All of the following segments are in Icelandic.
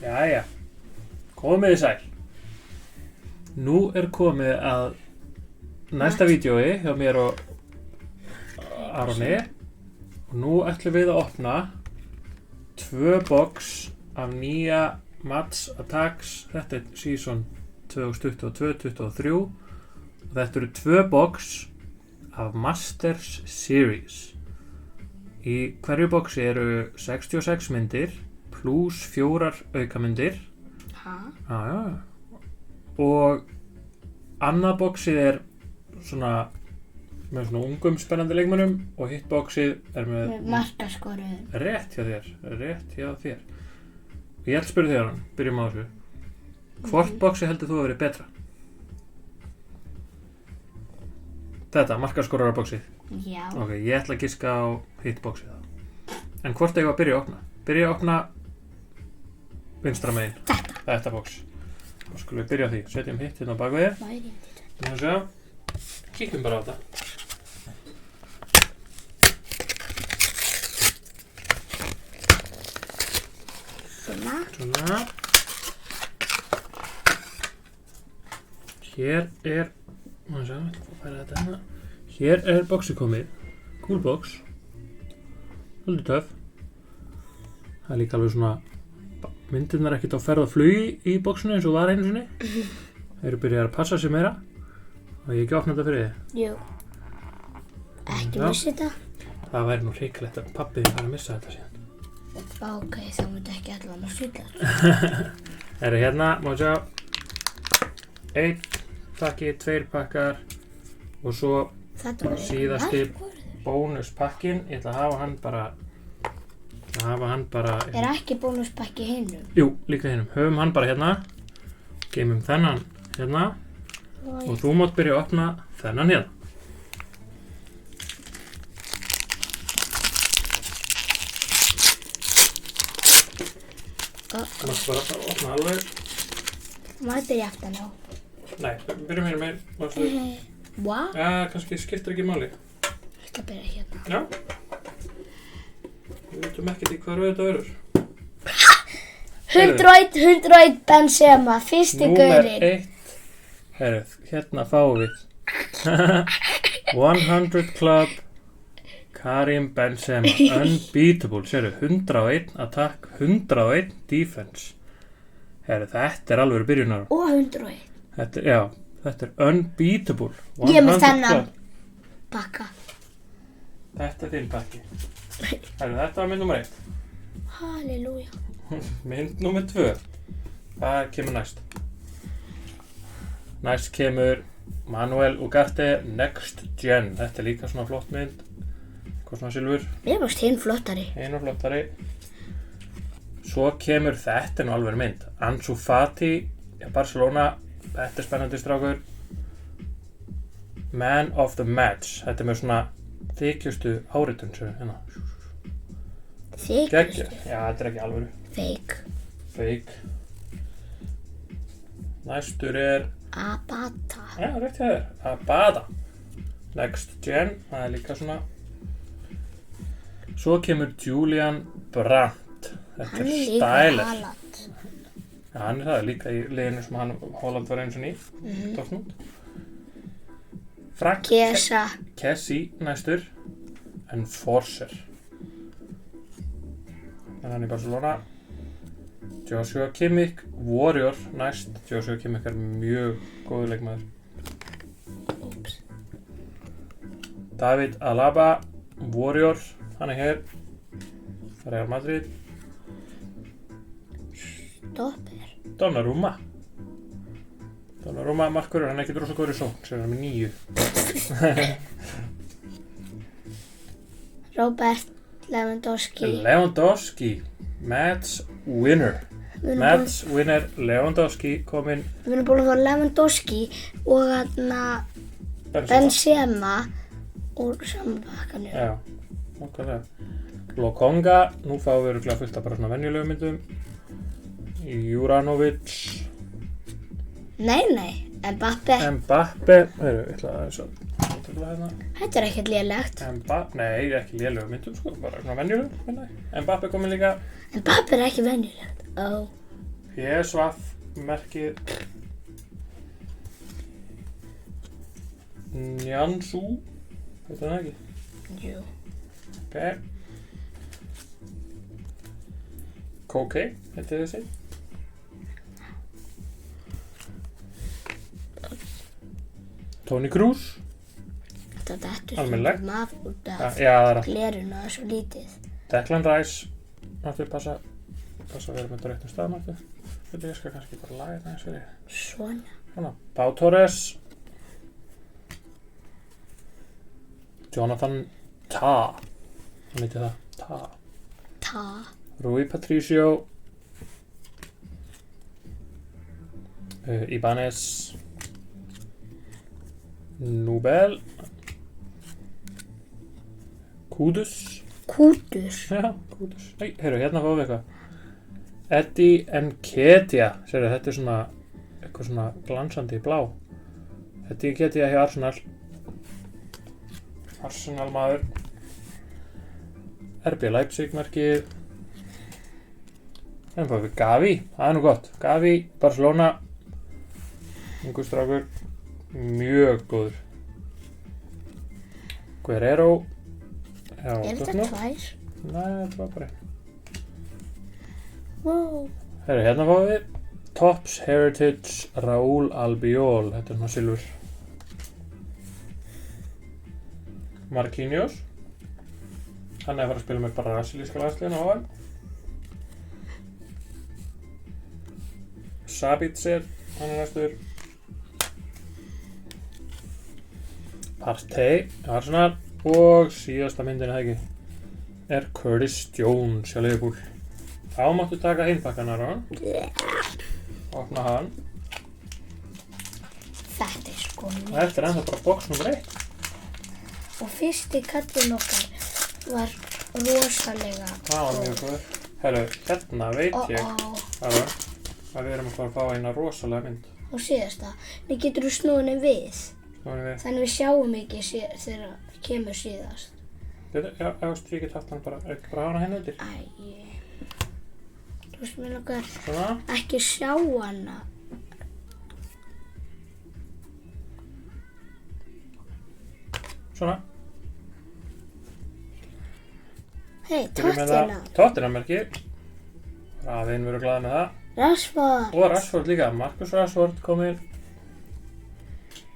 Jæja, komið sæl. Nú komið að næsta vídeói hjá mér og Aroni. Og nú ætlum við að opna 2 box af nýja Mats Attacks. Þetta season 2022-23 og þetta eru 2 box af Masters Series. Í hverju boxi eru 66 myndir plus 4 aukamyndir. Já. Og annað boxið svona með svona ungum spennandi leikmönnum og hitt boxið með markaskorun. Rétt hjá þér. Og ég ætla að spyrja þér hann, byrjum á þessu. Hvort boxið heldur þú að vera betra? Þetta, markaskorara boxið? Já. Ok, ég ætla að giska á hitt boxið þá. En hvort eigum við að byrja að opna? Byrja að opna vinstra megin. Þetta box. Þá skulum við byrja á því. Setjum hitt hérna á bakvið. Kíkjum bara á þetta. Svona. Hér boxið komið. Cool box. Svolítið töff. Það líka alveg svona myndirnar ekkert á ferð og flugi í boxinu eins og var einu sinni. Þeir eru byrjað að passa sig meira. Og ég ekki opna þetta fyrir þið. Jú. Ekki missa þetta. Það væri nú hrikalegt að pabbi þið fara að missa þetta síðan. Ok, þá myndi ekki allan að svíla þetta. Hérna, má sjá. 1 pakki, 2 pakkar og svo síðasti bónuspakkin. Ég ætla að hafa hann bara ekki bónuspakki hinum? Jú, líka hinum. Höfum hann bara hérna. Geymum þennan hérna. Og þú mátt byrja að opna þennan hérna. Það mátt bara opna alveg. Má ég byrja aftan á? Nei, byrjum hérna megin. What? Já, kannski skiptir ekki máli. Þetta byrja hérna. Já. Við veitum ekkert í hvað þetta verður. 101 Benzema, fyrsti gaurinn. Númer 1. Hérna fáum við 100 Club Karim Benzema. Unbeatable. Sérðu, 101 attack, 101 defense. Þetta alveg byrjunar. Og 101. Þetta unbeatable. Ég með þennan pakka. Þetta þinn pakki. Þetta var mynd nummer 1. Halleluja. Mynd nummer 2. Hvað kemur næst? Næst kemur Manuel Ugarte Next Gen. Þetta líka svona flott mynd. Eitthvað svona silfur. Mér fannst hinn flottari. Hinn flottari. Svo kemur þetta nú alveg mynd. Ansu Fati, Barcelona. Þetta spennandi strákur. Man of the match. Þetta með svona þykjustu áritun hérna. Þykjustu? Já, þetta ekki alvöru. Fake. Næstur Abada. Já, rétt hjá þér. Abada. Next Gen. Það líka svona. Svo kemur Julian Brandt. Þetta hann styler. Líka Haaland. Já, hann það líka í liðinu sem Haaland var einu sinni í. Dortmund. Frank Kessie næstur. Enforcer. Hann í Barcelona. Joshua Kimmich, Warrior næst. Joshua Kimmich mjög góður leikmaður. David Alaba, Warrior. Hann hér. Real Madrid. Stopper. Donnarumma markurur, hann ekki rosa góður í sókn, sem hann með 9. Robert Lewandowski. Match winner. Lewandowski kominn. Við erum búin að fá Lewandowski og Benzema úr samanpakkanum. Já, okkarlega. Lokonga, nú fáum við örugglega fullt af bara svona venjulegum myndum. Juranovic. Nei, Mbappe. Ég ætla að tökla hérna. Þetta ekkert lélegt. Nei, ekki lélegu myndum sko, bara svona venjulegum. Mbappe kominn líka. Mbappe ekki venjulegt. PSV merkið Njansú, veit það ekki? Jú. Ok. Koke, heitir þessi. Toni Kroos. Þetta dettur Almennilegt. stundum af út af Já, það er að glerinu og svo lítið. Declan Rice. Máttu passa að vera með réttum stað, máttu. Ég skal kannski bara laga þetta eins fyrir. Svona. Svona, Pau Torres. Jonathan Tah. Hann heiti það, Tah. Ta. Rui Patricio. Ibanez. Nubel. Kudus. Kútur. Já, Kudus. Nei, heyrðu, hérna fáum við eitthvað. Eddie Nketiah. Sérðu, þetta er svona eitthvað svona glansandi blá. Eddie Nketiah hjá Arsenal. Arsenal maður. RB Leipzig merkið. Þannig fáum við Gavi. Það er nú gott. Gavi, Barcelona. Ungur strákur. Mjög góður. Guerrero. Já, Er þetta Dortmund. tvær? Nei, þetta var bara einn. Wow. Herru, hérna fáum við Topps Heritage Raúl Albiol. Þetta er svona silfur. Marquinhos. Hann er að fara að spila með bara brasilíska landsliðinu á hann. Sabitzer, hann er næstur. Partey, Arsenal. Og síðasta myndin er það ekki. Er Curtis Jones hjá Liverpool. Þá máttu taka hinpakkanar á hann. Opna hann. Þetta er sko Og þetta er ennþá bara box nr. 1. Og fyrsti kallinn okkar var rosalega Það var mjög góður. Herru, hérna veit ég að við erum að fara að fá eina rosalega mynd. Og síðasta, við getum snúinni við. Snúinni við. Þannig við sjáum ekki þegar kemur síðast. Já, ég get haft hann bara, ekki bara hafa hann hérna undir. Æ. Þú veist mér nokkar Svona. ekki sjá hana. Svona. Hei, Byrjum með Tottenham. Tottenham merkið. Raðinn verður glaðið með það. Rashford. Og Rashford líka. Marcus Rashford kominn.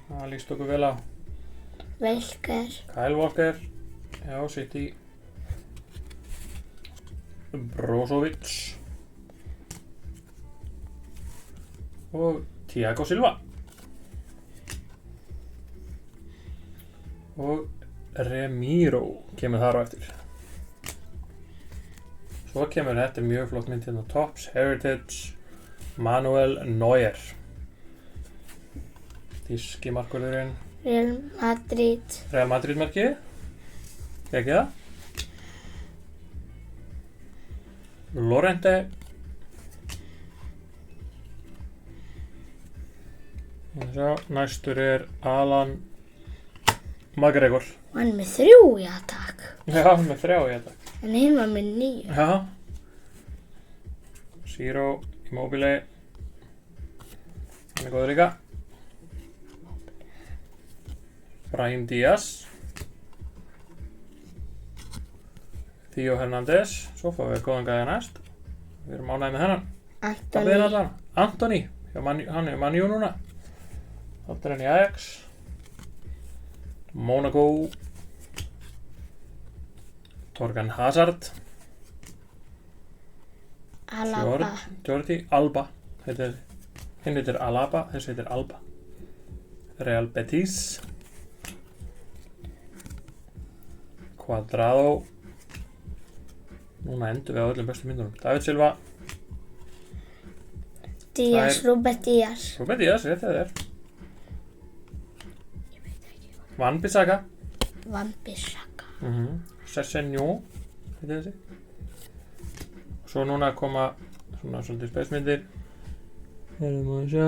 Það líst okkur vel á. Welker. Kyle Walker. Já, City. Brozovic. Og Thiago Silva. Og Remiro kemur þar á eftir. Svo kemur þetta mjög flott mynd hérna. Topps Heritage Manuel Neuer. Þýski markvörðurinn. Real Madrid. Real Madrid merkið. Ekki það? Lorente. Næstur er Alan McGregor. Hann með 3 í attack. Já, með 3 í þetta. En hinn var með 9. Já. Zero, Immobile. Hann er góður líka. Brahim Díaz. Theo Hernández. Svo fáum við góðan gæða næst. Við erum ánægð með hennan. Antoni. Já, hann er Man U núna. Þetta er hann í Ajax. Monaco. Torgan Hazard. Alaba. Jordi Alba. Hinn heitir Alaba, þessi heitir Alba. Real Betis. Cuadrado. Núna endur við á öllum bestu myndunum. David Silva. Díaz, Rúben Díaz. Rúben Díaz, rétt eða þér. Van Bissaka. Van Bissaka. Sessenjó. Þetta þessi. Svo núna koma svona svolítið spesmyndir. Hérna má við sjá.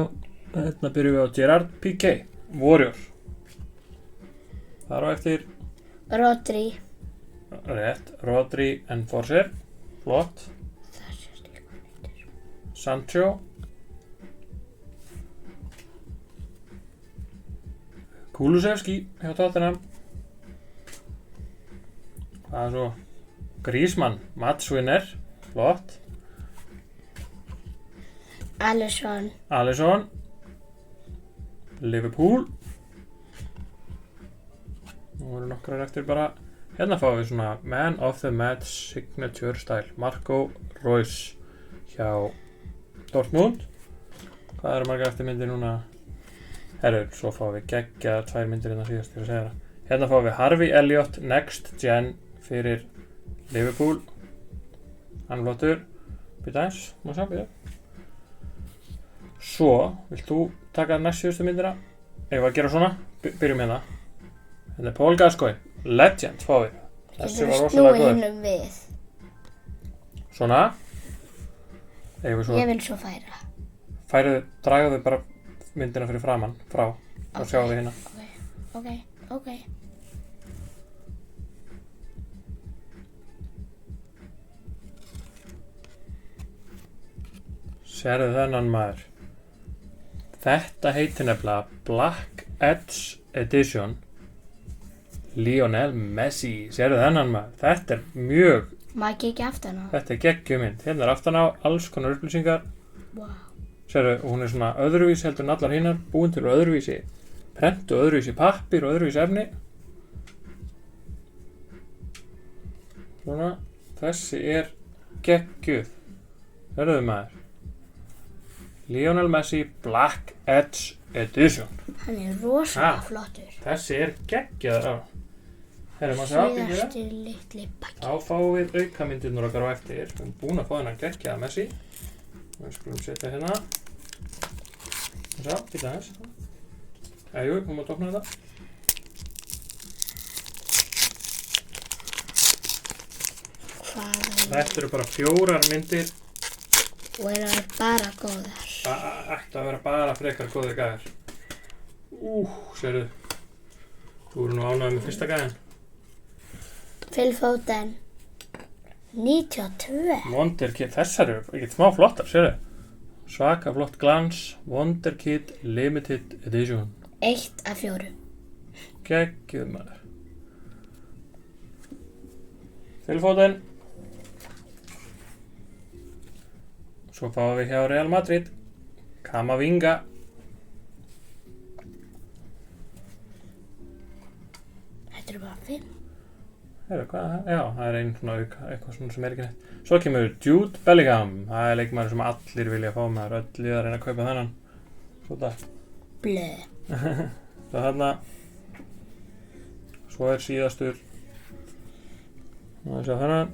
Hérna byrjum við á Gerard Piqué. Warrior. Þar á eftir. Rodri. Rétt. Rodri Enforcer. Flott. Sancho, Kulusevski hjá Tottenham. Það er svo Griezmann, matchwinner, flott. Alisson, Liverpool. Nú eru nokkrar eftir bara. Hérna fáum við svona Man of the Match Signature Style, Marco Reus hjá Dortmund. Hvað eru margar eftir myndir núna? Herru, svo fáum við geggjaðar 2 myndir hérna síðast til að segja það. Hérna fáum við Harvey Elliott Next Gen fyrir Liverpool. Hann flottur. Býta eins, má sjá, býta. Svo, vilt þú taka næst síðustu myndina? Ef að gera svona, byrjum hérna. Hérna er Paul Gascoigne, Legend fáum við. Þessi var rosalega góður. Við. Svona. Svo Ég vil svo færa. Dragaðu bara myndina fyrir framann, frá. Þá sjáum við hérna. Ok. Sérðu þennan maður. Þetta heitir nefnilega Black Edge Edition Lionel Messi. Sérðu þennan maður. Þetta er mjög. Maður ekki aftan á. Þetta er geggjumynd. Hérna er aftan á alls konar upplýsingar. Wow. Sérðu, hún er svona öðruvísi heldur en allar hinnar. Búin til öðruvísi prent og öðruvísi pappír og öðruvísi efni. Svona. Þessi er geggjuð. Sérðu maður. Lionel Messi Black Edge Edition. Hann er rosalega flottur. Þessi er geggjaður á. Herrum að sjá Síðasti litli pakki. Þá fáum við aukamyndirnar okkar á eftir. Við erum búin að fá þennan geggjaða Messi. Við skulum setja hérna. Sjá, býta aðeins. Jú, hún má opna þetta. Þetta eru bara 4 myndir. Og það bara góðar. Ætti að vera bara frekar góðir gæðar. Sérðu. Þú eru nú ánægður með fyrsta gæðin. Phil Foden. 92. Wonderkid, þessar eru ekkert smá flottar, sérðu. Svaka flott glans. Wonderkid Limited Edition. 1 af 4. Geggjuð maður. Phil Foden. Svo fáum við hjá Real Madrid Camavinga. Þetta eru bara 5. Heyrðu, hvað? Já, það er einn svona auka, eitthvað svona sem er ekki neitt. Svo kemur Jude Bellingham. Það er leikmaður sem allir vilja fá maður. Öll liðar reyna að kaupa þennan. Svona. Blöð. Það þarna. Svo er síðastur. Það sjá þennan.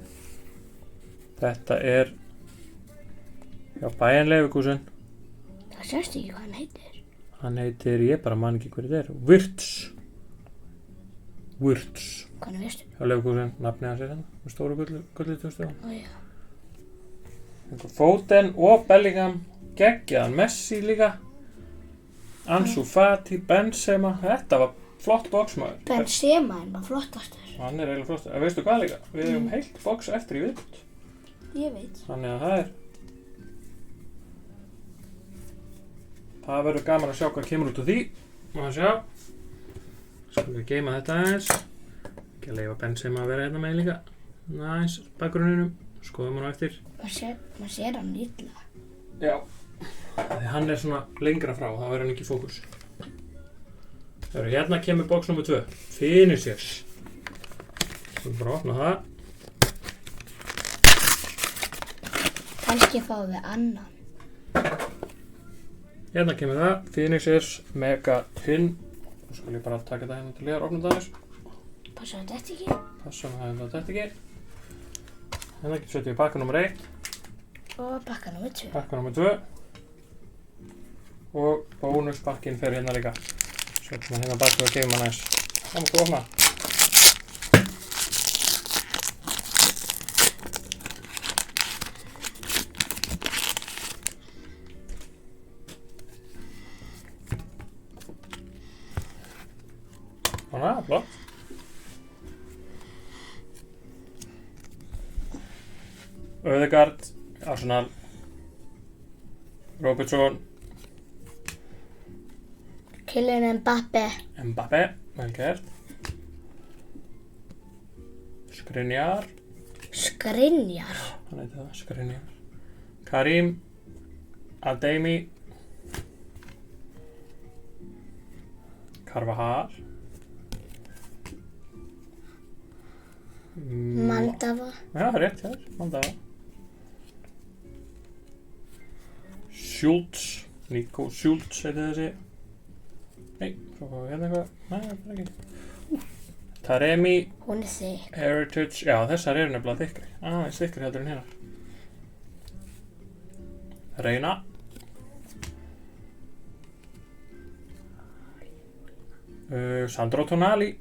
Þetta er já, Bayern Leverkusen. Það sést ekki hvað hann heitir. Hann heitir, ég bara man ekki hver þetta er. Wirtz. Hvernig veistu? Hjá Leverkusen, nafnið hans er hérna. Með stóru gullið tjóðstöðum. Ó já. Foden og Bellingham. Geggjaðan Messi líka. Ansu Fati, Benzema. Þetta var flott boxmaður. Benzema er bara flottastur. Hann er eiginlega flottastur. Veistu hvað líka? Við hefum heilt box eftir í viðbútt. Ég veit. Þannig að það verður gaman að sjá hvað kemur út úr því. Má sjá. Skulum við geyma þetta aðeins. Ekki að leyfa Benzema að vera hérna með líka. Næs, bakgrunninum. Skoðum hann á eftir. Maður sér hann illa. Já. Þegar hann er svona lengra frá, þá verður hann ekki í fókus. Hérna kemur box nr. 2. Finishers. Skulum bara opna það. Kannski fáum við annan. Hérna kemur það, Finishers Mega Tin. Nú skal ég bara taka þetta hérna til liðar, opna það aðeins. Passa að þetta ekki. Passa að þetta ekki. Hérna setjum við pakka nr. 1. Og pakka nr. 2. Pakka nr. 2. Og bónuspakkin fer hérna líka. Setjum við hérna bak og geymum hann aðeins. Það má þú opna. Svona, flott. Ødegaard, Arsenal. Robertson, Kylian Mbappe. Mbappe, vel gert. Skriniar, Skriniar. hann heitir það, Skriniar. Karim Adeyemi, Carvajal, Mandava. já, rétt hér, Mandava. Schultz, Nico Schultz heitir þessi. Nei, svo fáum við hérna eitthvað. Nei, það er ekki. Taremi, Hún þykk. Heritage, já þessar eru nefnilega þykkri. Aðeins þykkri heldur en hérna. Reina. Sandro Tonali,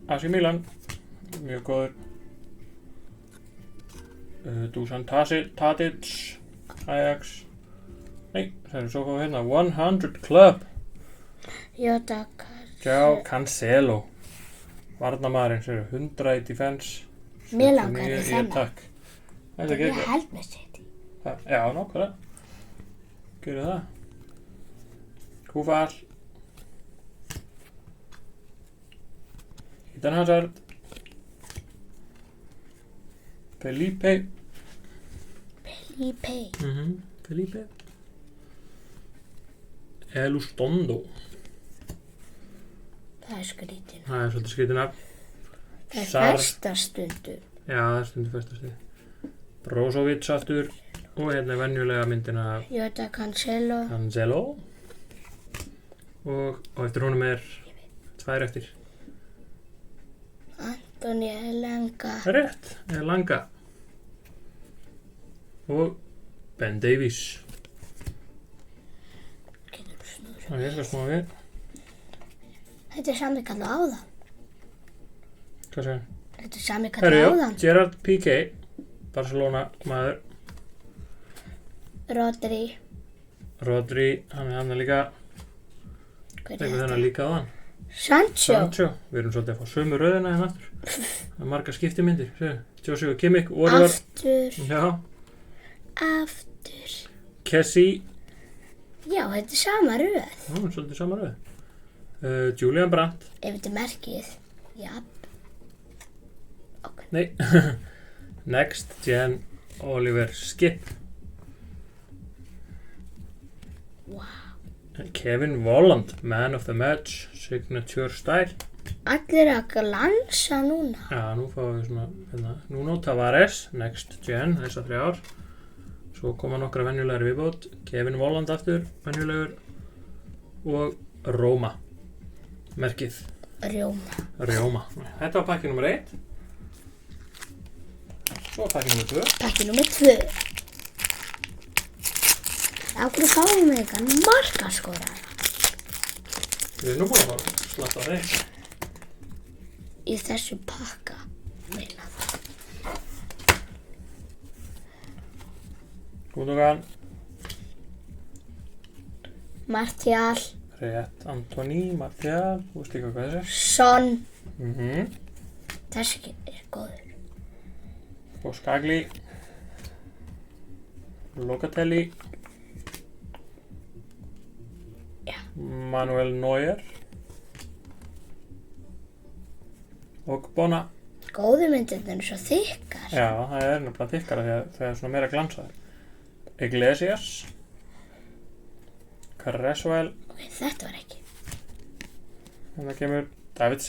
AC Milan, mjög góður. Dusan Tadic, Ajax. Nei, það eru svo fáum við hérna. 100 Club. Jota Cancelo. Varnarmaðurinn sem eru 100 í defense. Mér langar í 79 þennan. attack. Þetta er Ég geggjað. held með City. Já, nákvæmlega. Gjörðu það. Kúfall. Eden Hazard. Felipe. Felipe. Elustondo. Það er skrítið. Það er svolítið skrítið nafn. Það er Sar- festa stundum. Já, það er stundum festastið. Brozovic aftur. Og hérna er venjulega myndin af Jota Cancelo. Cancelo. Og eftir honum er tvær eftir. Antoni Elanga. Rétt, Elanga. Og Ben Davies. Getur snúður. Það er eitthvað smá við. Þetta er sami kallað áðan. Hvað segir? Þetta er sami Herru, kallað já, áðan. Gerard Piqué. Barcelona maður. Rodri. Rodri, hann er hann líka. Hver er Tekur þetta? þennan líka á hann. Sancho. Sancho. Við erum svolítið að fá sömu röðina hérna aftur. Það er margar skiptimyndir. Joshua Kimmich, Warrior. Aftur. Já. Aftur. Kessie. Já, þetta er sama röð. Já, svolítið sama röð. Julian Brandt. Ef þetta er merkið. Já. Nei. Next Gen Oliver Skip. Wow. Kevin Volland, Man of the Match, Signature Style. Allir að glansa núna. Já, nú fáum við svona, hérna, Nuno Tavares, Next Gen, þessar 3 ár. Svo koma nokkra venjulegar viðbót. Kevin Volland aftur, venjulegur. Og Roma, merkið. Rjóma. Þetta var pakki nr. 1. Svo pakki nr. 2. Pakki númer 2. Á hverju fáum við eitthvað markaskóra Við erum nú búin að fá slatt á þeir. í þessu pakka. Meina það. Gundogan, Martial. rétt, Antoni, Martial, þú veist líka hvað þessi er. Son. Þessi er góður. Og Skagli, Locatelli, Já. Manuel Neuer og Bona. Góðu myndirnir er svo þykkar. Já, það er nefnilega þykkara því að það er svona meira glansaður. Iglesias, Cresswell, Ok, þetta var ekki. en það kemur David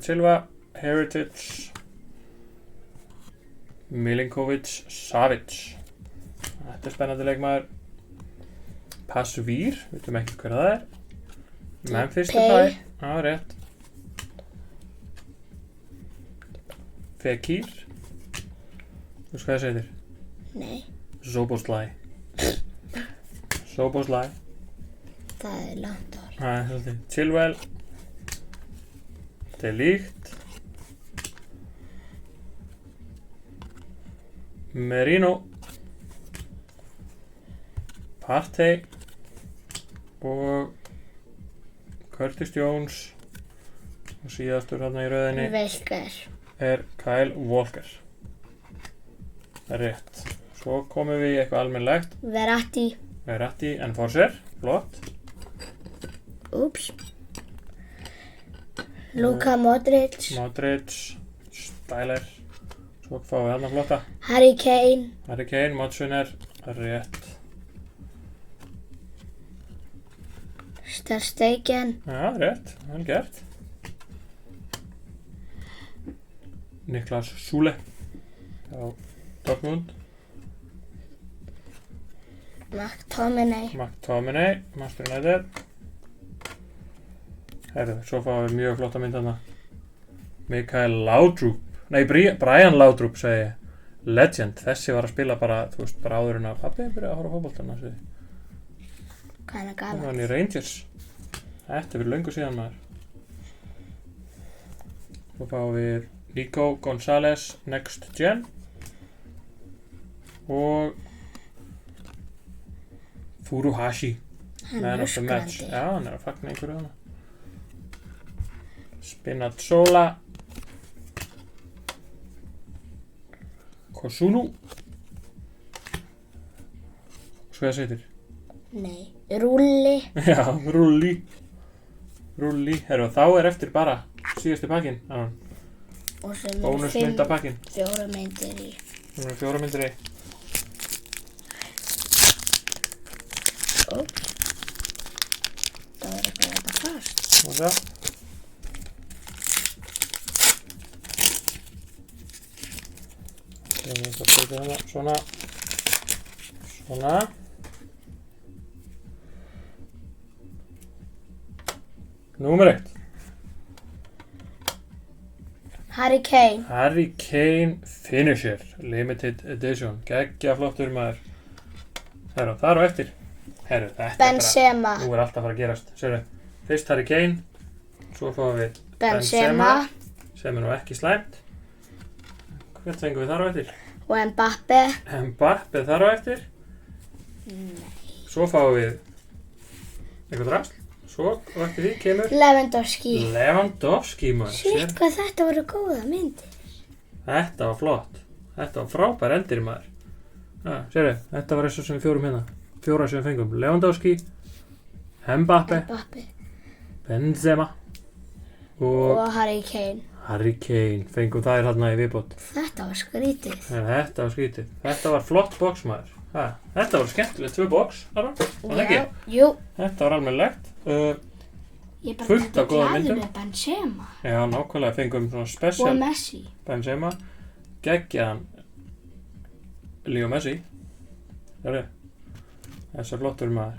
Silva, Heritage, Milinkovic, Savic. Þetta er spennandi leikmaður. Pasvír, veitum ekki hver það er. Memphis Depay. Depay, já, rétt. Fekir. Þú veist hvað það segir? Nei, Szoboszlai. það er langt orð. Það er svolítið. Chilwell. De Ligt. Merino. Partey. Og Curtis Jones. Og síðastur hérna í röðinni Velker. er Kyle Walker. Það er rétt. Svo komum við í eitthvað almennilegt. Verratti, Enforcer, flott. Úps. Luka Modric. Styler. Svo fáum við þarna flotta. Harry Kane, Modsvinner, rétt. Ter Stegen. Já, rétt, vel gert. Niklas Süle á Dortmund. McTominay, Manchester United. Herðu, svo fáum við mjög flotta mynd þarna. Mikael Laudrup. Nei, Brian Laudrup segi ég. Legend. Þessi var að spila bara, þú veist, bara áður en að pabbi byrjaði að horfa á fótboltana, segi. Hvað er Það var gaman? hann í Rangers. Þetta fyrir löngu síðan maður. Svo fáum við Nico Gonzalez Next Gen. Og Furuhashi. Hann Man er of the match. öskrandi. Já, hann er að fagna einhverju hana. Spinazzola. Kosunu. Svo það seitir. Nei, Rúlli. Já, Rulli. Herru, þá er eftir bara síðasti pakkinn. Og sem Bónusmyndapakkin. 4 myndir í. Númer 4 myndir í. Úps. Það var eitthvað þetta fast. Og það. Það setja hana svona. Númer 1. Harry Kane Finisher Limited Edition. Geggja flottur maður. Herru, það er á eftir. Herru, þetta er Benzema. bara, nú er allt að fara að gerast. Sérðu, fyrst Harry Kane, svo fáum við Benzema sem er nú ekki slæmt. Hvert fengum við þar á eftir? og Mbappe. Mbappe þar á eftir. Svo fáum við eitthvað drasl. Svo á eftir því kemur Lewandowski maður. Shit, hvað þetta voru góða myndir. Þetta var flott. Þetta var frábær endir maður. Ja, sérðu, þetta var þessu sem við fjórum hérna. 4 sem við fengum. Lewandowski, Mbappe, Benzema og Harry Kane. Fengum þær hérna í viðbót. Þetta var skrítið. Þetta var skrítið. Þetta var flott box maður. Þetta var skemmtilegt 2 box. Var það ekki? Jú. Þetta var almennilegt. Ég bara fullt af góðum glaður myndum. með Benzema Já, nákvæmlega fengum svona og special Messi. Benzema. Geggjaðan Leo Messi. Sérðu? Þessar flottur maður.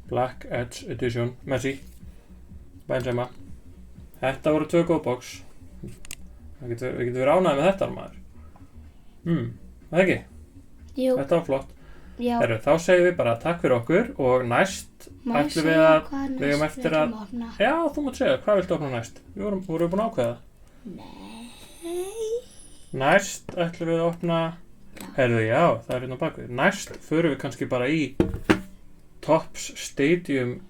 Black Edge Edition Messi. Benzema. Þetta voru 2 góð box. Við getum verið ánægðir með þetta maður. Það ekki? Jú. Þetta var flott. Já. Herru, þá segjum við bara takk fyrir okkur og næst ætlum við að við eigum eftir að Já, þú mátt segja, hvað viltu opna næst? Vorum við búin að ákveða? Nei. Næst ætlum við að opna Herru, já, það er hérna bakvið. Næst förum við kannski bara í Topps Stadium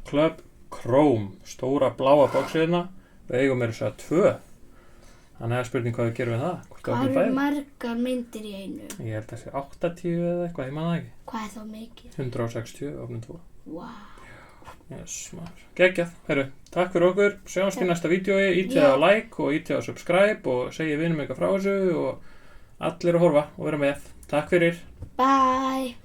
Club Chrome, stóra bláa boxina. Við eigum meira að segja 2. Þannig að spurning hvað við gerum við það. Hvað eru margar myndir í einu? Ég held að það sé 80 eða eitthvað, ég man það ekki. Hvað er þá mikið? 160, opnum 2. Wow. Yes, maður. Geggjað. Herru, takk fyrir okkur. Sjáumst í næsta vídeói. Ítið á like og ítið á subscribe og segja vinum eitthvað frá þessu og allir að horfa og vera með. Takk fyrir. Bye.